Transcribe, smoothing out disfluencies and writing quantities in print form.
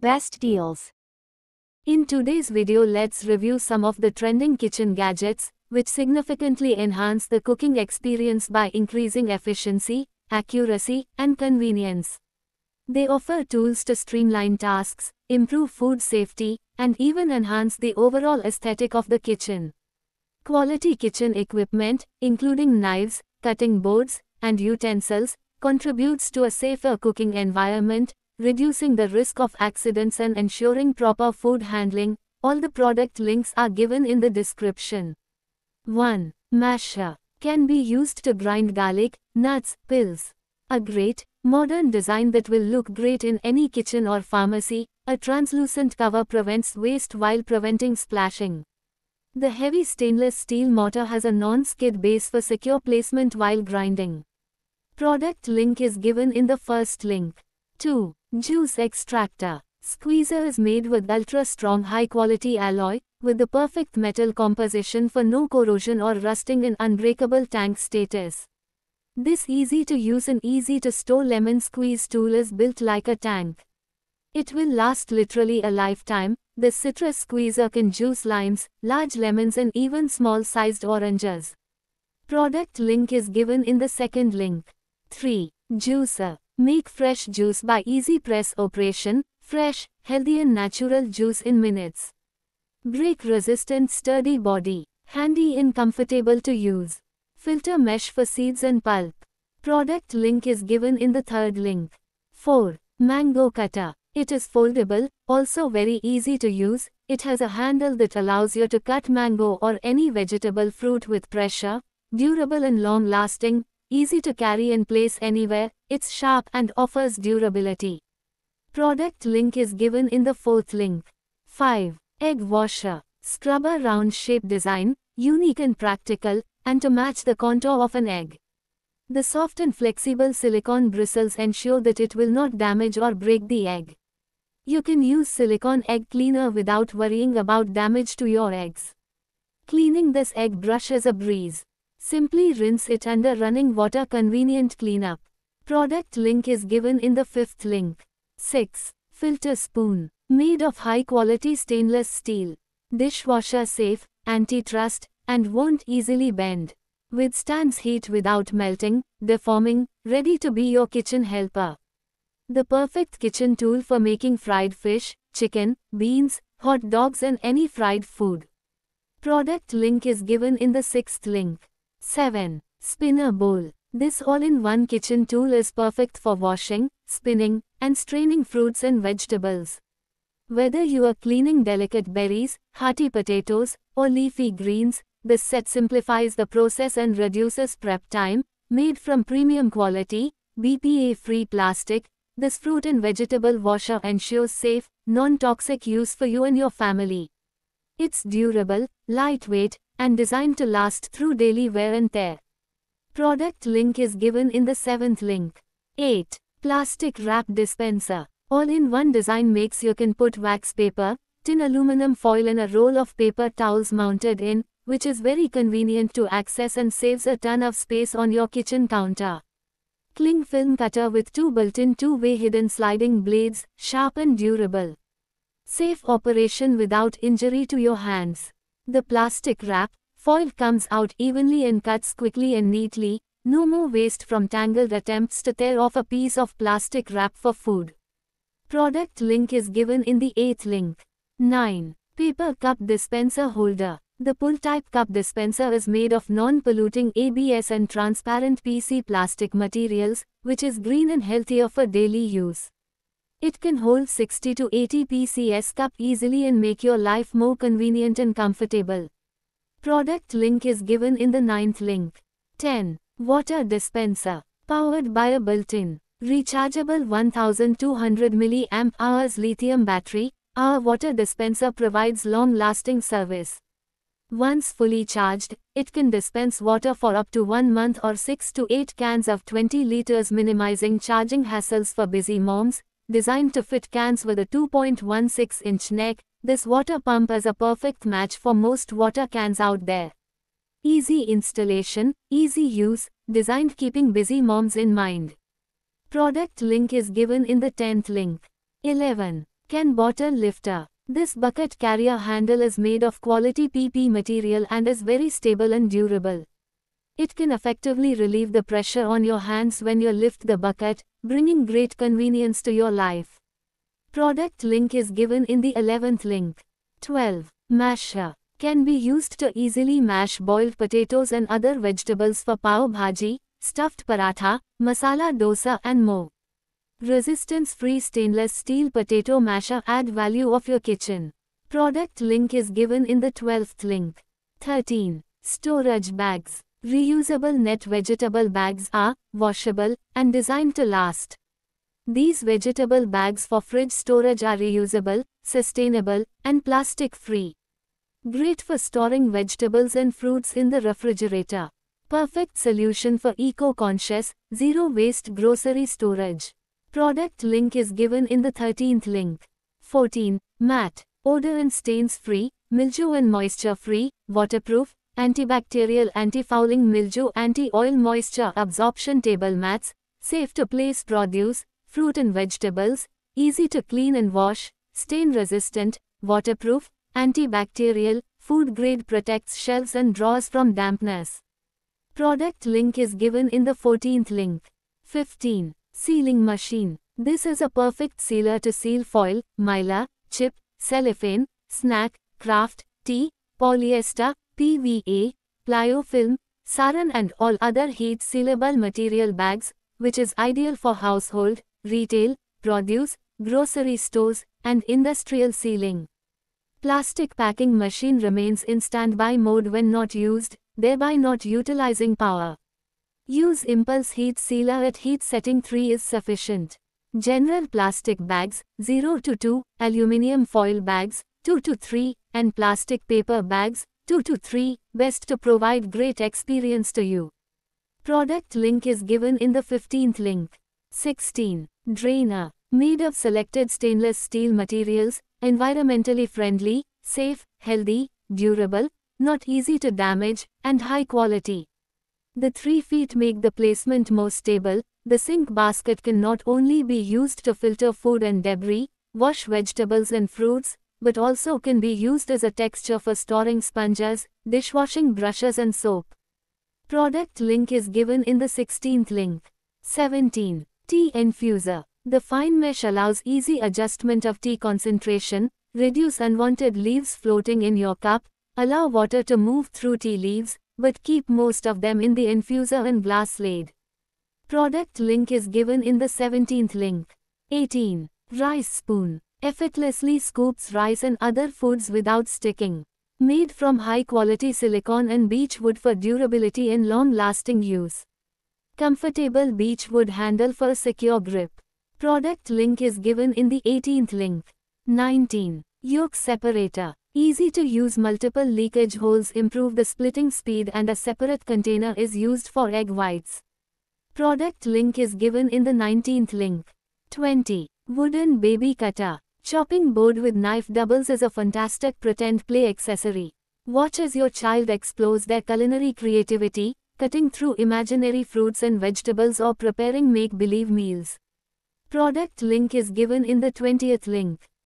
Best deals. In today's video, let's review some of the trending kitchen gadgets, which significantly enhance the cooking experience by increasing efficiency, accuracy, and convenience. They offer tools to streamline tasks, improve food safety, and even enhance the overall aesthetic of the kitchen. Quality kitchen equipment, including knives, cutting boards, and utensils, contributes to a safer cooking environment, reducing the risk of accidents and ensuring proper food handling. All the product links are given in the description. 1. Masher. Can be used to grind garlic, nuts, pills. A great, modern design that will look great in any kitchen or pharmacy. A translucent cover prevents waste while preventing splashing. The heavy stainless steel mortar has a non-skid base for secure placement while grinding. Product link is given in the first link. 2. Juice extractor. Squeezer is made with ultra-strong high-quality alloy, with the perfect metal composition for no corrosion or rusting in unbreakable tank status. This easy-to-use and easy-to-store lemon squeeze tool is built like a tank. It will last literally a lifetime. The citrus squeezer can juice limes, large lemons and even small-sized oranges. Product link is given in the second link. 3. Juicer. Make fresh juice by easy press operation, fresh, healthy and natural juice in minutes. Break-resistant sturdy body. Handy and comfortable to use. Filter mesh for seeds and pulp. Product link is given in the third link. 4. Mango cutter. It is foldable, also very easy to use. It has a handle that allows you to cut mango or any vegetable fruit with pressure. Durable and long-lasting, easy to carry and place anywhere. It's sharp and offers durability. Product link is given in the fourth link. 5. Egg washer. Scrubber round shape design, unique and practical, and to match the contour of an egg. The soft and flexible silicone bristles ensure that it will not damage or break the egg. You can use silicone egg cleaner without worrying about damage to your eggs. Cleaning this egg brush is a breeze. Simply rinse it under running water. Convenient cleanup. Product link is given in the fifth link. 6. Filter spoon. Made of high-quality stainless steel. Dishwasher safe, anti-rust, and won't easily bend. Withstands heat without melting, deforming, ready to be your kitchen helper. The perfect kitchen tool for making fried fish, chicken, beans, hot dogs and any fried food. Product link is given in the sixth link. 7. Spinner bowl. This all-in-one kitchen tool is perfect for washing, spinning, and straining fruits and vegetables. Whether you are cleaning delicate berries, hearty potatoes, or leafy greens, this set simplifies the process and reduces prep time. Made from premium quality, BPA-free plastic, this fruit and vegetable washer ensures safe, non-toxic use for you and your family. It's durable, lightweight, and designed to last through daily wear and tear. Product link is given in the seventh link. 8. Plastic wrap dispenser. All-in-one design makes you can put wax paper, tin aluminum foil and a roll of paper towels mounted in, which is very convenient to access and saves a ton of space on your kitchen counter. Cling film cutter with two built-in two-way hidden sliding blades, sharp and durable. Safe operation without injury to your hands. The plastic wrap, foil comes out evenly and cuts quickly and neatly. No more waste from tangled attempts to tear off a piece of plastic wrap for food. Product link is given in the eighth link. 9. Paper cup dispenser holder. The pull-type cup dispenser is made of non-polluting ABS and transparent PC plastic materials, which is green and healthier for daily use. It can hold 60 to 80 PCS cup easily and make your life more convenient and comfortable. Product link is given in the ninth link. 10. Water dispenser. Powered by a built-in, rechargeable 1200 mAh lithium battery, our water dispenser provides long-lasting service. Once fully charged, it can dispense water for up to 1 month or 6 to 8 cans of 20 liters, minimizing charging hassles for busy moms. Designed to fit cans with a 2.16-inch neck, this water pump is a perfect match for most water cans out there. Easy installation, easy use, designed keeping busy moms in mind. Product link is given in the 10th link. 11. Can bottle lifter. This bucket carrier handle is made of quality PP material and is very stable and durable. It can effectively relieve the pressure on your hands when you lift the bucket, bringing great convenience to your life. Product link is given in the 11th link. 12. Masher. Can be used to easily mash boiled potatoes and other vegetables for pav bhaji, stuffed paratha, masala dosa and more. Resistance-free stainless steel potato masher add value of your kitchen. Product link is given in the 12th link. 13. Storage bags. Reusable net vegetable bags are washable and designed to last. These vegetable bags for fridge storage are reusable, sustainable, and plastic-free. Great for storing vegetables and fruits in the refrigerator. Perfect solution for eco-conscious, zero-waste grocery storage. Product link is given in the 13th link. 14. Matte. Odor and stains-free, mildew and moisture-free, waterproof, antibacterial, anti-fouling, mildew, anti-oil, moisture absorption table mats, safe to place produce, fruit and vegetables, easy to clean and wash, stain-resistant, waterproof, antibacterial, food grade, protects shelves and drawers from dampness. Product link is given in the 14th link. 15. Sealing machine. This is a perfect sealer to seal foil, mylar, chip, cellophane, snack, craft, tea, polyester, PVA, plyofilm, saran and all other heat sealable material bags, which is ideal for household, retail, produce, grocery stores, and industrial sealing. Plastic packing machine remains in standby mode when not used, thereby not utilizing power. Use impulse heat sealer at heat setting 3 is sufficient. General plastic bags, 0 to 2, aluminum foil bags, 2 to 3, and plastic paper bags, 2 to 3, best to provide great experience to you. Product link is given in the 15th link. 16. Drainer. Made of selected stainless steel materials, environmentally friendly, safe, healthy, durable, not easy to damage, and high quality. The 3 feet make the placement more stable. The sink basket can not only be used to filter food and debris, wash vegetables and fruits, but also can be used as a texture for storing sponges, dishwashing brushes and soap. Product link is given in the 16th link. 17. Tea infuser. The fine mesh allows easy adjustment of tea concentration, reduce unwanted leaves floating in your cup, allow water to move through tea leaves, but keep most of them in the infuser and glass lid. Product link is given in the 17th link. 18. Rice spoon. Effortlessly scoops rice and other foods without sticking. Made from high-quality silicone and beech wood for durability and long-lasting use. Comfortable beech wood handle for a secure grip. Product link is given in the 18th link. 19. Yolk separator. Easy to use, multiple leakage holes improve the splitting speed and a separate container is used for egg whites. Product link is given in the 19th link. 20. Wooden baby cutter. Chopping board with knife doubles as a fantastic pretend play accessory. Watch as your child explores their culinary creativity, cutting through imaginary fruits and vegetables or preparing make-believe meals. Product link is given in the 20th link.